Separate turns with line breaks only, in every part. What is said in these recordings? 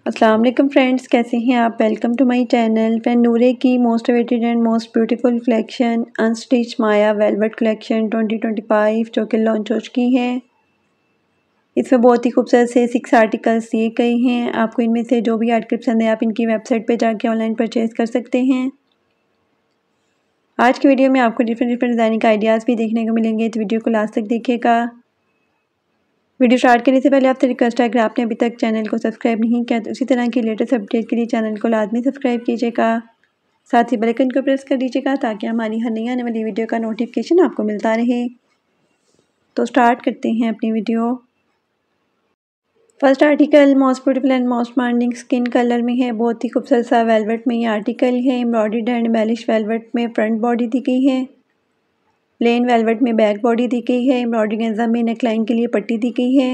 अस्सलाम वालेकुम फ्रेंड्स, कैसे हैं आप। Welcome to my channel. Friend, Nureh की most awaited and most beautiful collection unstitch Maya velvet collection 2025 जो कि लॉन्च हो चुकी है। इसमें बहुत ही खूबसूरत से 6 आर्टिकल्स दिए गए हैं। आपको इनमें से जो भी आर्टिकल पसंद है आप इनकी वेबसाइट पे जाके ऑनलाइन परचेज़ कर सकते हैं। आज की वीडियो में आपको डिफरेंट डिज़ाइनिंग आइडियाज़ भी देखने को मिलेंगे, तो वीडियो को लास्ट तक देखिएगा। वीडियो स्टार्ट करने से पहले आपसे रिक्वेस्ट है, अगर आपने अभी तक चैनल को सब्सक्राइब नहीं किया तो उसी तरह की लेटेस्ट अपडेट के लिए चैनल को लाजमी सब्सक्राइब कीजिएगा। साथ ही बेल आइकन को प्रेस कर दीजिएगा ताकि हमारी हर नई आने वाली वीडियो का नोटिफिकेशन आपको मिलता रहे। तो स्टार्ट करते हैं अपनी video. First article most beautiful and most demanding skin colour में है। बहुत ही खूबसूरत सा वेलवेट में ये आर्टिकल है। एम्ब्रॉयडर्ड एंड एम्बेलिश वेलवेट में फ्रंट बॉडी दी गई है। प्लेन वेलवेट में बैक बॉडी दी गई है। एम्ब्रॉयडरी गेंजा में नेकलाइन के लिए पट्टी दी गई है।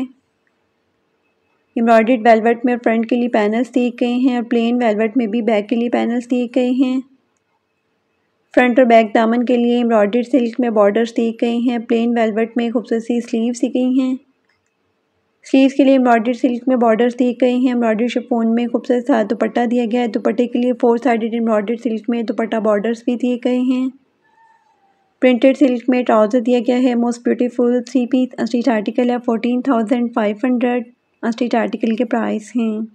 एम्ब्रॉयडर्ड वेलवेट में फ्रंट के लिए पैनल्स दिए गए हैं और प्लेन वेलवेट में भी बैक के लिए पैनल्स दिए गए हैं। फ्रंट और बैक दामन के लिए एम्ब्रॉयडर्ड सिल्क में बॉर्डर्स दिए गए हैं। प्लेन वेलवेट में खूबसूरत सी स्लीव्स दी गई हैं। स्लीव्स के लिए एम्ब्रॉयडर्ड सिल्क में बॉर्डर्स दिए गए हैं। एम्ब्रॉयडर्ड शिफॉन में खूबसूरत सा दुपट्टा दिया गया है। दुपट्टे के लिए 4 साइडेड एम्ब्रॉयडर्ड सिल्क में दुपट्टा बॉर्डर्स भी दिए गए हैं। प्रिंटेड सिल्क में ट्राउज़र दिया गया है। Most beautiful 3 piece unstitch article है। 14,500 अनस्टिच आर्टिकल के प्राइस हैं।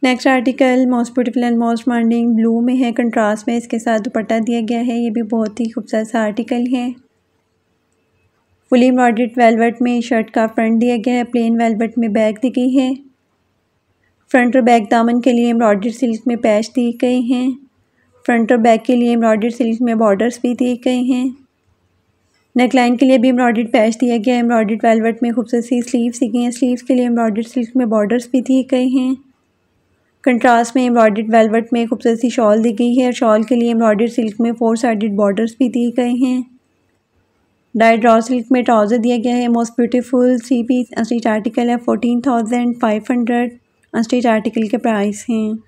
Next article most beautiful and most demanding blue में है। कंट्रास्ट में इसके साथ दुपट्टा दिया गया है। ये भी बहुत ही खूबसूरत सा आर्टिकल है। फुली एम्ब्रॉयडर्ड वेलवेट में शर्ट का फ्रंट दिया गया है। प्लेन वेलवेट में बैक दी गई है। फ्रंट और बैक दामन के लिए एम्ब्रॉयडर्ड सिल्क में पैच दिए गए हैं। फ्रंट और बैक के लिए एम्ब्रॉयडर्ड सिल्क में बॉर्डर्स भी दिए गए हैं। नेकलाइन के लिए भी एम्ब्रॉयडर्ड पैच दिया गया है। एम्ब्रॉयडर्ड वेलवेट में खूबसूरत सी स्लीव्स दी गई हैं। स्लीव्स के लिए एम्ब्रॉयडर्ड सिल्क में बॉर्डर्स भी दिए गए हैं। कंट्रास्ट में एम्ब्रॉयडर्ड वेलवेट में खूबसूरत सी शॉल दी गई है और शॉल के लिए एम्ब्रॉयडर्ड सिल्क में 4 साइडेड बॉर्डर्स भी दिए गए हैं। डाइड रॉ सिल्क में ट्राउज़र दिया गया है। Most beautiful 3 piece unstitch article है। 14,500 अनस्टिच आर्टिकल के प्राइस हैं।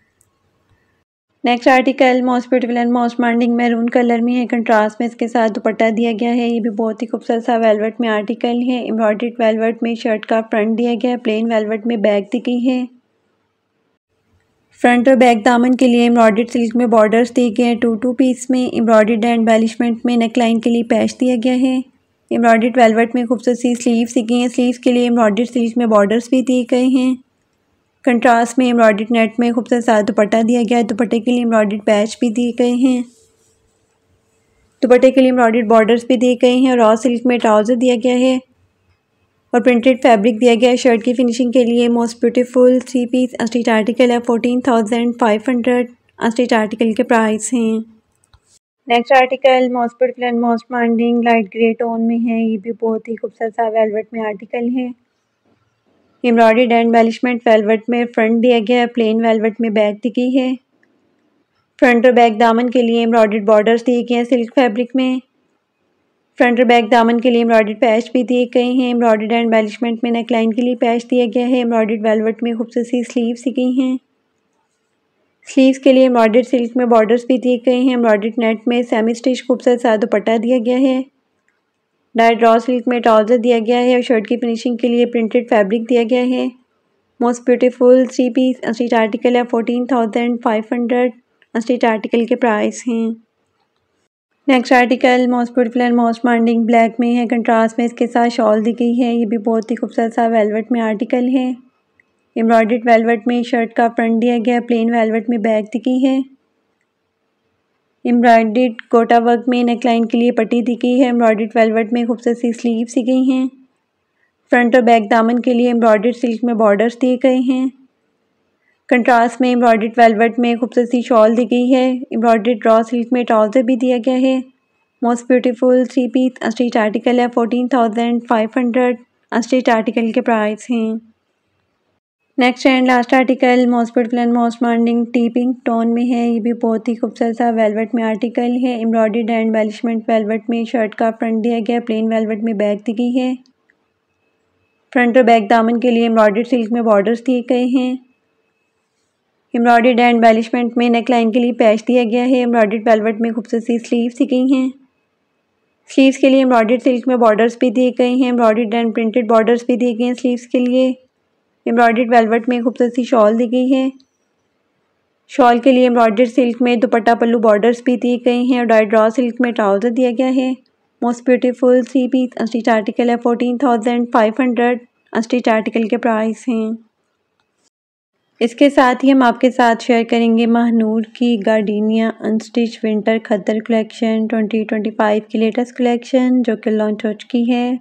Next article most beautiful and most demanding maroon colour में है। कंट्रास्ट में इसके साथ दुपट्टा दिया गया है। ये भी बहुत ही खूबसूरत सा वेलवेट में आर्टिकल है। एम्ब्रॉयडर्ड वेलवेट में शर्ट का फ्रंट दिया गया है। प्लेन वेलवेट में बैक दी गई है। फ्रंट और बैक दामन के लिए एम्ब्रॉयडर्ड सिल्क में बॉर्डर्स दिए गए हैं। 2 पीस में एम्ब्रॉयडर्ड एंड एम्बेलिशमेंट में नेकलाइन के लिए पैच दिया गया है। एम्ब्रॉयडर्ड वेलवेट में खूबसूरत सी स्लीव्स दी गई हैं। स्लीव्स के लिए एम्ब्रॉयडर्ड सिल्क में बॉर्डर्स भी दिए गए हैं। कंट्रास्ट में एम्ब्रॉयडर्ड नेट में खूबसूरत सा दुपट्टा दिया गया है। दुपट्टे के लिए एम्ब्रॉयडर्ड पैच भी दिए गए हैं। दुपट्टे के लिए एम्ब्रॉयडर्ड बॉर्डर्स भी दिए गए हैं और रॉ सिल्क में ट्राउज़र दिया गया है और प्रिंटेड फैब्रिक दिया गया है। शर्ट की फिनिशिंग के लिए most beautiful 3 piece unstitch article है। 14,500 अनस्टिच आर्टिकल के प्राइस हैं। Next article most beautiful and most demanding light grey tone में है। ये भी बहुत ही खूबसूरत सा वेलवेट में आर्टिकल है। एम्ब्रॉयडर्ड एंड एम्बेलिशमेंट वेलवेट में फ्रंट दिया गया है। प्लेन वेलवेट में बैक दी गई है। फ्रंट और बैक दामन के लिए एम्ब्रॉयडर्ड बॉर्डर्स दिए गए हैं सिल्क फैब्रिक में। फ्रंट और बैक दामन के लिए एम्ब्रॉयडर्ड पैच भी दिए गए हैं। एम्ब्रॉयडर्ड एंड एम्बेलिशमेंट में नेकलाइन के लिए पैच दिया गया है। एम्ब्रॉयडर्ड वेलवेट में खूबसूरत सी स्लीव्स दी गई हैं। स्लीव्स के लिए एम्ब्रॉयडर्ड सिल्क में बॉर्डर्स भी दिए गए हैं। एम्ब्रॉयडर्ड नेट में सेमी स्टिच खूबसूरत सा दुपट्टा दिया गया है। डाइड रॉ सिल्क में ट्राउज़र दिया गया है और शर्ट की फिनिशिंग के लिए प्रिंटेड फैब्रिक दिया गया है। Most beautiful 3 piece unstitch article है। 14,500 अनस्टिच आर्टिकल के प्राइस हैं। Next article most beautiful and most demanding black में है। कंट्रास्ट में इसके साथ शॉल दी गई है। ये भी बहुत ही खूबसूरत सा वेलवेट में आर्टिकल है। एम्ब्रॉयडर्ड वेलवेट में शर्ट का फ्रंट दिया गया है। प्लेन वेलवेट में बैक दी गई है। एम्ब्रॉयडर्ड गोटा वर्क में नेकलाइन के लिए पट्टी दी गई है। एम्ब्रॉयडर्ड वेलवेट में खूबसूरत सी स्लीव्स दी गई हैं। फ्रंट और बैक दामन के लिए एम्ब्रॉयडर्ड सिल्क में बॉर्डर्स दिए गए हैं। कंट्रास्ट में एम्ब्रॉयडर्ड वेलवेट में खूबसूरत सी शॉल दी गई है। एम्ब्रॉयडर्ड रॉ सिल्क में ट्राउज़र भी दिया गया है। Most beautiful 3 piece unstitch article है। 14,500 अनस्टिच आर्टिकल के प्राइस हैं। Next and last article most beautiful and most demanding tea pink tone में है। ये भी बहुत ही खूबसूरत सा वेलवेट में आर्टिकल है। एम्ब्रॉयडर्ड एंड एम्बेलिशमेंट वेलवेट में शर्ट का फ्रंट दिया गया है। प्लेन वेलवेट में बैक दी गई है। फ्रंट और बैक दामन के लिए एम्ब्रॉयडर्ड सिल्क में बॉर्डर्स दिए गए हैं। एम्ब्रॉयडर्ड एंड एम्बेलिशमेंट में नेकलाइन के लिए पैच दिया गया है। एम्ब्रॉयडर्ड वेलवेट में खूबसूरत सी स्लीव्स दी गई हैं। स्लीव्स के लिए एम्ब्रॉयडर्ड सिल्क में बॉर्डर्स भी दिए गए हैं। एम्ब्रॉयडर्ड एंड प्रिंटेड बॉर्डर्स भी दिए गए हैं स्लीव्स के लिए। एम्ब्रॉयडर्ड वेलवेट में खूबसूरत सी शॉल दी गई है। शॉल के लिए एम्ब्रॉयडर्ड सिल्क में दुपट्टा पल्लू बॉर्डर्स भी दिए गए हैं और डाइड रॉ सिल्क में ट्राउज़र दिया गया है। Most beautiful 3 piece unstitch article है 14,500 अनस्टिच आर्टिकल के प्राइस हैं। इसके साथ ही हम आपके साथ शेयर करेंगे महानूर की गार्डिनिया अनस्टिच विंटर खद्दर कलेक्शन 2025 की लेटेस्ट कलेक्शन जो कि लॉन्च हो चुकी है।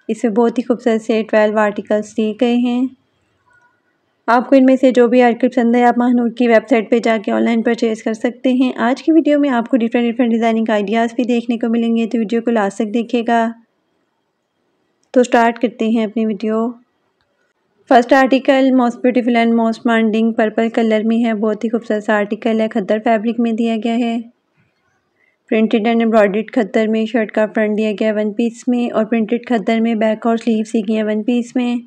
इसमें बहुत ही खूबसूरत से 12 आर्टिकल्स दिए गए हैं। आपको इनमें से जो भी आर्टिकल पसंद है आप महानूर की वेबसाइट पे जाके ऑनलाइन परचेज़ कर सकते हैं। आज की वीडियो में आपको डिफरेंट डिज़ाइनिंग आइडियाज़ भी देखने को मिलेंगे, तो वीडियो को लास्ट तक देखिएगा। तो स्टार्ट करते हैं अपनी video. First article most beautiful and most demanding purple colour में है। बहुत ही खूबसूरत सा आर्टिकल है, खद्दर फैब्रिक में दिया गया है। प्रिंटेड एंड एम्ब्रॉयडर्ड खद्दर में शर्ट का फ्रंट दिया गया वन पीस में और प्रिंटेड खद्दर में बैक और स्लीव्स दी गई हैं वन पीस में।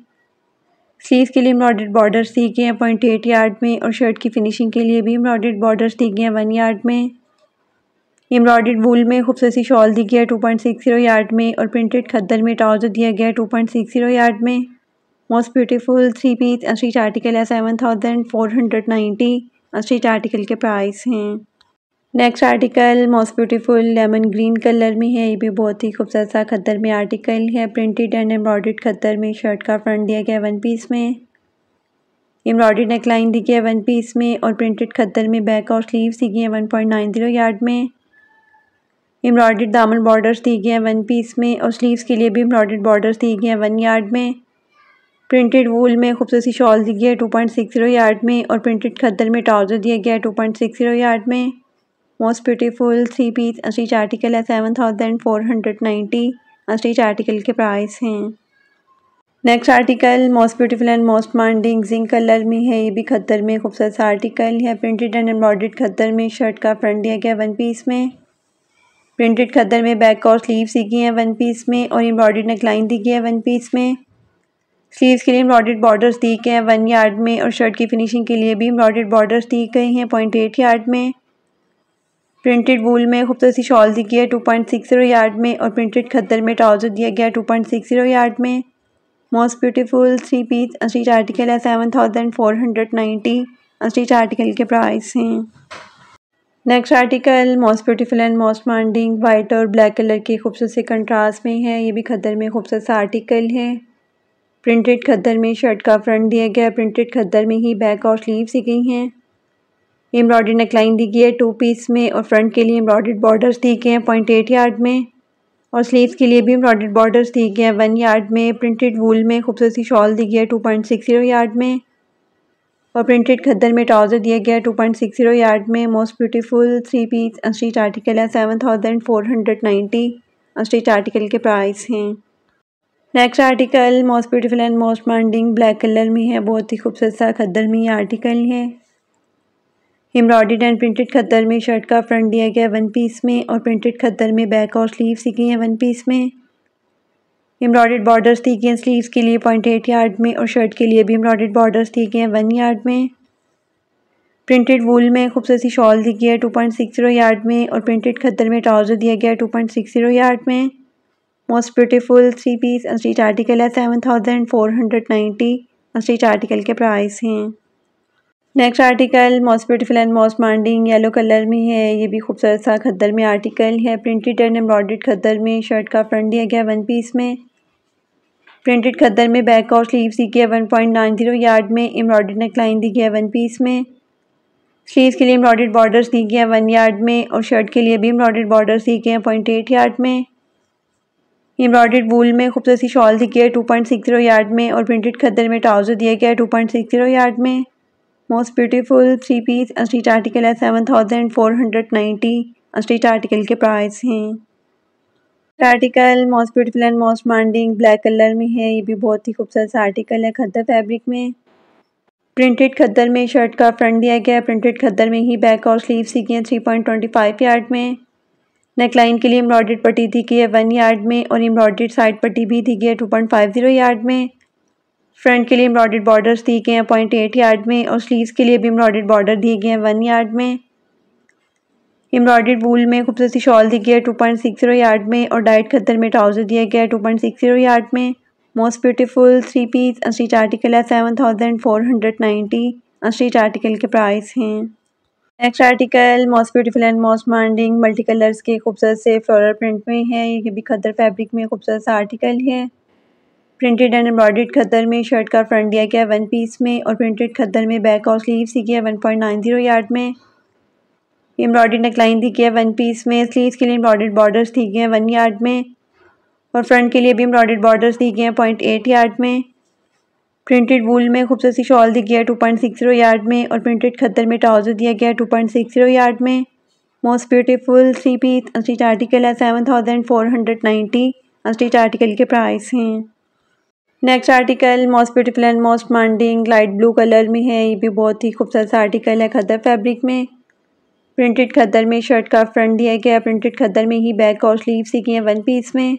स्लीव्स के लिए एम्ब्रॉयडर्ड बॉर्डर्स दी गए हैं 0.8 यार्ड में और शर्ट की फिनिशिंग के लिए भी एम्ब्रॉयडर्ड बॉर्डर्स दी गए हैं 1 यार्ड में। एम्ब्रॉयडर्ड वूल में खूबसूरत सी शॉल दी गई है 2.60 यार्ड में और प्रिंटेड खद्दर में ट्राउज़र दिया गया है 2.60 यार्ड में। Most beautiful 3 piece unstitch article है 7,490 अनस्टिच आर्टिकल के प्राइस हैं। Next article most beautiful lemon green colour में है। ये भी बहुत ही खूबसूरत सा खद्दर में आर्टिकल है। प्रिंटेड एंड एम्ब्रॉयडर्ड खद्दर में शर्ट का फ्रंट दिया गया है वन पीस में। एम्ब्रॉयडर्ड नेकलाइन दी गई है वन पीस में और प्रिंटेड खद्दर में बैक और स्लीव्स दी गई है 1.90 यार्ड में। एम्ब्रॉयडर्ड दामन बॉर्डर्स दी गई हैं वन पीस में और स्लीव्स के लिए भी एम्ब्रॉयडर्ड बॉर्डर्स दी गई हैं 1 यार्ड में। प्रिंटेड वूल में खूबसूरत सी शॉल दी गई है 2.60 यार्ड में और प्रिंटेड खद्दर में ट्राउज़र दिया गया है 2.60 यार्ड में। Most beautiful 3 piece unstitch article है 7,490 अनस्टिच आर्टिकल के प्राइस हैं। Next article most beautiful and most demanding zinc colour में है। ये भी खद्दर में खूबसूरत सा आर्टिकल है। प्रिंटेड एंड एम्ब्रॉयडर्ड खद्दर में शर्ट का फ्रंट दिया गया वन पीस में। प्रिंटेड खद्दर में बैक और स्लीव्स दी गई हैं वन पीस में और एम्ब्रॉयडर्ड नेकलाइन दी गई है वन पीस में। स्लीव्स के लिए एम्ब्रॉयडर्ड बॉर्डर्स दी गए हैं 1 यार्ड में और शर्ट की फिनिशिंग के लिए भी एम्ब्रॉयडर्ड बॉर्डर्स दी गए हैं 0.8 यार्ड में। प्रिंटेड वूल में खूबसूरत सी शॉल दी गई है 2.60 यार्ड में और प्रिंटेड खद्दर में ट्राउज़र दिया गया है 2.60 यार्ड में। Most beautiful 3 piece unstitch article है 7,490 अनस्टिच आर्टिकल के प्राइस हैं। Next article most beautiful and most demanding white और ब्लैक कलर के खूबसूरत से कंट्रास्ट में है। ये भी खद्दर में खूबसूरत सा आर्टिकल है। प्रिंटेड खद्दर में शर्ट का फ्रंट दिया गया है। प्रिंटेड खद्दर में ही बैक और स्लीव्स दी गई हैं। एम्ब्रॉयडर्ड नेकलाइन दी गई है 2 पीस में और फ्रंट के लिए एम्ब्रॉयडर्ड बॉर्डर्स दी गए हैं 0.8 यार्ड में और स्लीव्स के लिए भी एम्ब्रॉयडर्ड बॉर्डर्स दी गए हैं 1 यार्ड में। प्रिंटेड वूल में खूबसूरत सी शॉल दी गई है 2.60 यार्ड में और प्रिंटेड खद्दर में ट्राउज़र दिया गया है 2.60 यार्ड में। Most beautiful 3 piece unstitch article है 7,490 अनस्टिच आर्टिकल के प्राइस हैं। Next article most beautiful and most demanding black colour में है। बहुत ही खूबसूरत सा खद्दर में ये आर्टिकल है। एम्ब्रॉयडर्ड एंड प्रिंटेड खद्दर में शर्ट का फ्रंट दिया गया है वन पीस में और प्रिंटेड खद्दर में बैक और स्लीव्स दी गई हैं वन पीस में। एम्ब्रॉयडर्ड बॉर्डर्स दी गई हैं स्लीव्स के लिए 0.8 यार्ड में और शर्ट के लिए भी एम्ब्रॉयडर्ड बॉर्डर्स दी गए हैं 1 यार्ड में। प्रिंटेड वूल में खूबसूरत सी शॉल दी गई है 2.60 यार्ड में और प्रिंटेड खद्दर में ट्राउज़र दिया गया है 2.60 यार्ड में। Most beautiful 3 piece unstitch article है 7,490 अनस्टिच आर्टिकल के प्राइस हैं। Next article most beautiful and most demanding yellow colour में है। ये भी खूबसूरत सा खद्दर में आर्टिकल है। प्रिंटेड एंड एम्ब्रॉयडर्ड खद्दर में शर्ट का फ्रंट दिया गया वन पीस में। प्रिंटेड खद्दर में बैक और स्लीव्स दी गई है 1.90 यार्ड में। एम्ब्रॉयडर्ड नेकलाइन दी गई है वन पीस में। स्लीव्स के लिए एम्ब्रॉयडर्ड बॉर्डर्स दी गई हैं 1 यार्ड में और शर्ट के लिए भी एम्ब्रॉयडर्ड बॉर्डर्स दी गए हैं 0.8 यार्ड में। एम्ब्रॉयडर्ड वूल में खूबसूरत सी शॉल दी गई है 2.60 यार्ड में और प्रिंटेड खद्दर में ट्राउज़र दिया गया है 2.60 यार्ड में। Most beautiful 3 piece unstitch article है 7,490 अनस्टिच आर्टिकल के प्राइस हैं। Article most beautiful and most demanding black colour में है। ये भी बहुत ही खूबसूरत सा आर्टिकल है खद्दर फैब्रिक में। प्रिंटेड खद्दर में शर्ट का फ्रंट दिया गया है। प्रिंटेड खद्दर में ही बैक और स्लीव्स दी गई हैं 3.25 यार्ड में। नेकलाइन के लिए एम्ब्रॉयडर्ड पट्टी दी गई है 1 यार्ड में और एम्ब्रॉयडर्ड साइड पट्टी भी दी गई है 2.50 यार्ड में। फ्रंट के लिए एम्ब्रॉयडर्ड बॉर्डर्स दिए गए हैं 0.8 यार्ड में और स्लीव्स के लिए भी एम्ब्रॉयडर्ड बॉर्डर दिए गए हैं 1 यार्ड में। एम्ब्रॉयडर्ड वूल में खूबसूरत सी शॉल दी गई है 2.60 यार्ड में और डाइट खद्दर में ट्राउज़र दिया गया है 2.60 यार्ड में। Most beautiful 3 piece unstitch article है 7490 अनस्टिच आर्टिकल के प्राइस हैं। Next article most beautiful and most demanding multi colours के खूबसूरत से फ्लोरल प्रिंट में है। ये भी खद्दर फैब्रिक में खूबसूरत सा आर्टिकल है। प्रिंटेड एंड एम्ब्रॉयडर्ड खद्दर में शर्ट का फ्रंट दिया गया 1 पीस में और प्रिंटेड खद्दर में बैक और स्लीव सी गया 1.90 यार्ड में। एम्ब्रॉयडर्ड नेकलाइन दी गया 1 पीस में। स्लीव्स के लिए एम्ब्रॉयडर्ड बॉर्डर्स दी गए 1 यार्ड में और फ्रंट के लिए भी एम्ब्रॉयडर्ड बॉर्डर्स दी गए 0.8 यार्ड में। प्रिंटेड वूल में खूबसूरत सी शॉल दी गया 2.60 यार्ड में और प्रिंटेड खद्दर में ट्राउजर दिया गया 2.60 यार्ड में। Most beautiful 3 piece unstitch article है 7490 अनस्टिच आर्टिकल के प्राइस हैं। Next article most beautiful and most demanding light blue colour में है। ये भी बहुत ही खूबसूरत सा आर्टिकल है खद्दर फैब्रिक में। प्रिंटेड खद्दर में शर्ट का फ्रंट दिया गया। प्रिंटेड खद्दर में ही बैक और स्लीव सी गए 1 पीस में।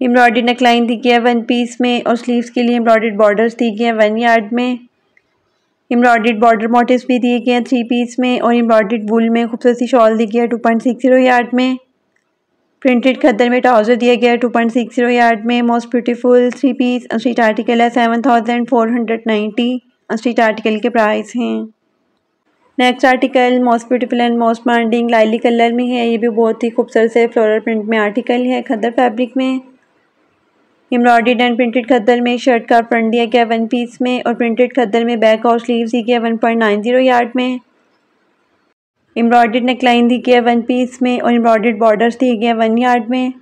एम्ब्रॉयडर्ड नेकलाइन दी गया 1 पीस में और स्लीव्स के लिए एम्ब्रॉयडर्ड बॉर्डर्स दी गए 1 यार्ड में। एम्ब्रॉयडर्ड बॉर्डर मोटिव्स भी दिए गए हैं 3 पीस में और एम्ब्रॉयडर्ड वूल में खूबसूरत सी शॉल दी गया 2.60 यार्ड में। प्रिंटेड खद्दर में ट्राउजर दिया गया 2.60 यार्ड में। Most beautiful 3 piece unstitch article है 7490 अनस्टिच आर्टिकल के प्राइस हैं। Next article most beautiful and most demanding lily colour में है। ये भी बहुत ही खूबसूरत से फ्लोरल प्रिंट में आर्टिकल है खद्दर फैब्रिक में। एम्ब्रॉयडर्ड एंड प्रिंटेड खद्दर में शर्ट का फ्रंट दिया गया 1 पीस में और प्रिंटेड खद्दर में बैक और स्लीव दी गया 1.90 यार्ड में। एम्ब्रॉयडर्ड नेकलाइन दी गया 1 पीस में और एम्ब्रॉयडर्ड बॉर्डर्स दिए गए 1 यार्ड में।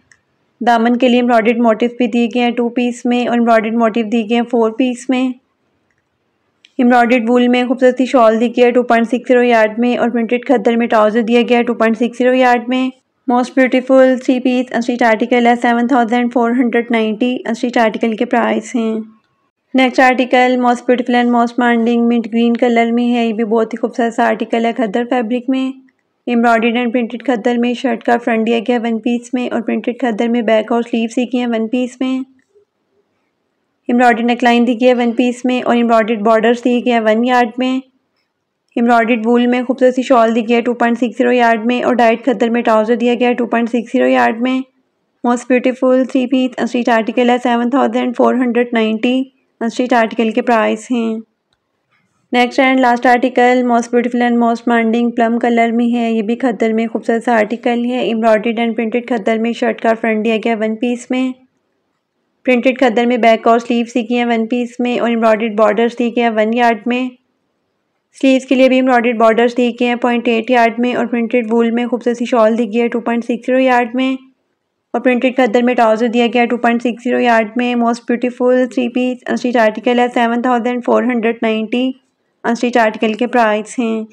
दामन के लिए एम्ब्रॉयडर्ड मोटिव भी दिए गए हैं 2 पीस में और एम्ब्रॉयडर्ड मोटिव दिए गए हैं 4 पीस में। एम्ब्रॉयडर्ड वूल में खूबसूरत सी शॉल दी गई है 2.60 यार्ड में और प्रिंटेड खद्दर में ट्राउजर दिया गया है 2.60 यार्ड में। Most beautiful 3 piece unstitch article है 7490 अनस्टिच आर्टिकल के प्राइस हैं। Next article most beautiful and most demanding mint green colour में है। ये भी बहुत ही खूबसूरत सा आर्टिकल है खद्दर फैब्रिक में। एम्ब्रॉयडर्ड एंड प्रिंटेड खद्दर में शर्ट का फ्रंट दिया गया 1 पीस में और प्रिंटेड खद्दर में बैक और स्लीव सी की है 1 पीस में। एम्ब्रॉयडर्ड नेकलाइन दी गई है 1 पीस में और एम्ब्रॉयडर्ड बॉर्डर्स दिए गए हैं 1 यार्ड में। एम्ब्रॉयडर्ड वूल में खूबसूरत सी शॉल दी गई है 2.60 यार्ड में और डाइट खद्दर में ट्राउजर दिया गया है 2.60 यार्ड में। Most beautiful 3 piece unstitch article है 7490 अनस्टिच आर्टिकल के प्राइस हैं। Next and last article most beautiful and most demanding plum colour में है। ये भी खद्दर में खूबसूरत सा आर्टिकल है। एम्ब्रॉयडर्ड एंड प्रिंटेड खद्दर में शर्ट का फ्रंट दिया गया 1 पीस में। प्रिंटेड खद्दर में बैक और स्लीव सी की है 1 पीस में और एम्ब्रॉयडर्ड बॉर्डर्स दी गए हैं 1 यार्ड में। स्लीव्स के लिए भी एम्ब्रॉयडर्ड बॉर्डर्स दी गए हैं 0.8 यार्ड में और प्रिंटेड वूल में खूबसूरत सी शॉल दी गई है 2.60 यार्ड में और प्रिंटेड खद्दर में ट्राउजर दिया गया है 2.60 यार्ड में। Most beautiful 3 piece unstitch article है 7490 अनस्टिच आर्टिकल के प्राइस हैं।